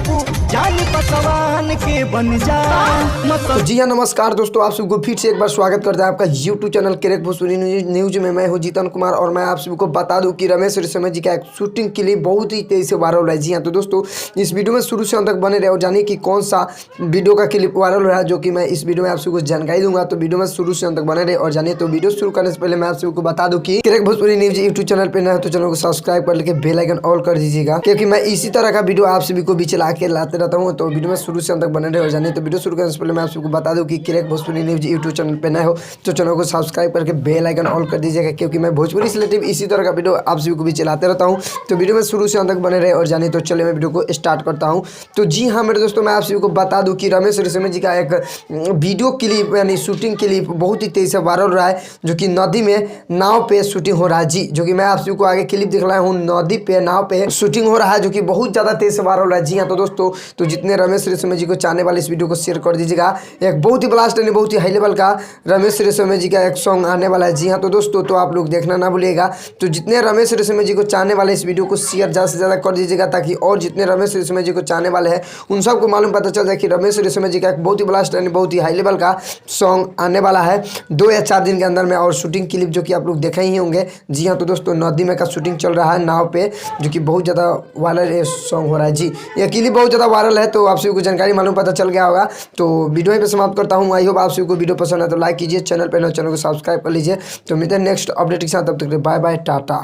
देबू जान पसवान के बन जा। तो जी हाँ, नमस्कार दोस्तों, आप सबको फिर से एक बार स्वागत करता है आपका YouTube channel crack Bhojpuri news में। मैं हूँ जीतन कुमार और मैं आप सबको बता दूं कि रमेश रेशमिया जी का एक शूटिंग के लिए बहुत ही तेजी से वायरल है। जी हाँ, तो दोस्तों इस वीडियो में शुरू से अंत तक बने रहे और जानिए कि कौन सा वीडियो का क्लिप वायरल हो रहा है, जो कि मैं इस वीडियो में आप सबको जानकारी दूंगा। तो वीडियो में शुरू से अंत तक बने रहे और जानिए। तो वीडियो शुरू करने से पहले मैं आप सबको बता दूं कि crack Bhojpuri news YouTube channel पर नया तो चैनल को सब्सक्राइब कर लेके बेल आइकन ऑल कर दीजिएगा, क्योंकि मैं इसी तरह का वीडियो आप सभी को भी चला के लाते रहता हूँ। तो वीडियो में शुरू से अंत तक बने रहे और जानिए। तो वीडियो शुरू करने से पहले मैं आप सबको बता दूं कि crack Bhojpuri news YouTube channel पे नए हो तो चैनल को सब्सक्राइब करके बेल आइकन ऑल कर दीजिएगा, क्योंकि मैं भोजपुरी से रिलेटेड इसी तरह का वीडियो आप सभी को भी चलाते रहता हूं। तो वीडियो में शुरू से अंत तक बने रहे और जानिए। तो चलिए मैं वीडियो को स्टार्ट करता हूं। तो जी हाँ मेरे दोस्तों, मैं आप सभी को बता दूं कि रमेश रेशमिया जी का एक वीडियो क्लिप यानी शूटिंग क्लिप बहुत ही तेजी से वायरल हो रहा है, जो कि नदी में नाव पे शूटिंग हो रहा है। जी, जो कि मैं आप सभी को आगे क्लिप दिखलाया हूँ, नदी पे नाव पे शूटिंग हो रहा है, जो कि बहुत ज़्यादा तेज से वायरल हो रहा है। जी हाँ, तो दोस्तों तो जितने रमेश रेशमिया जी को चाहने वाले इस वीडियो को शेयर कर दीजिएगा। एक बहुत ही ब्लास्ट यानी बहुत ही हाई लेवल का रमेश रेशमिया जी का एक सॉन्ग आने वाला है। जी हाँ, तो दोस्तों तो आप लोग देखना ना भूलिएगा। तो जितने रमेश रेशमिया जी को चाहने वाले इस वीडियो को शेयर ज़्यादा से ज़्यादा कर दीजिएगा, ताकि और जितने रमेश रेशमिया जी को चाहने वाले हैं उन सबको मालूम पता चल जाए कि रमेश रेशमिया जी का एक बहुत ही ब्लास्ट यानी बहुत ही हाई लेवल का सॉन्ग आने वाला है 2 या 4 दिन के अंदर में। और शूटिंग क्लिप जो कि आप लोग देखे ही होंगे। जी हाँ, तो दोस्तों नदी में का शूटिंग चल रहा है नाव पे, जो कि बहुत ज़्यादा वायरल सॉन्ग हो रहा है। जी, यह क्लिप बहुत ज़्यादा वायरल है, तो आप सभी को जानकारी मालूम पता चल गया होगा। तो वीडियो पे समाप्त करता हूँ। आई होप आप सभी को वीडियो पसंद है तो लाइक कीजिए, चैनल पर नए चैनल को सब्सक्राइब कर लीजिए। तो मिलते हैं नेक्स्ट अपडेट के साथ, तब तक बाय बाय, टाटा।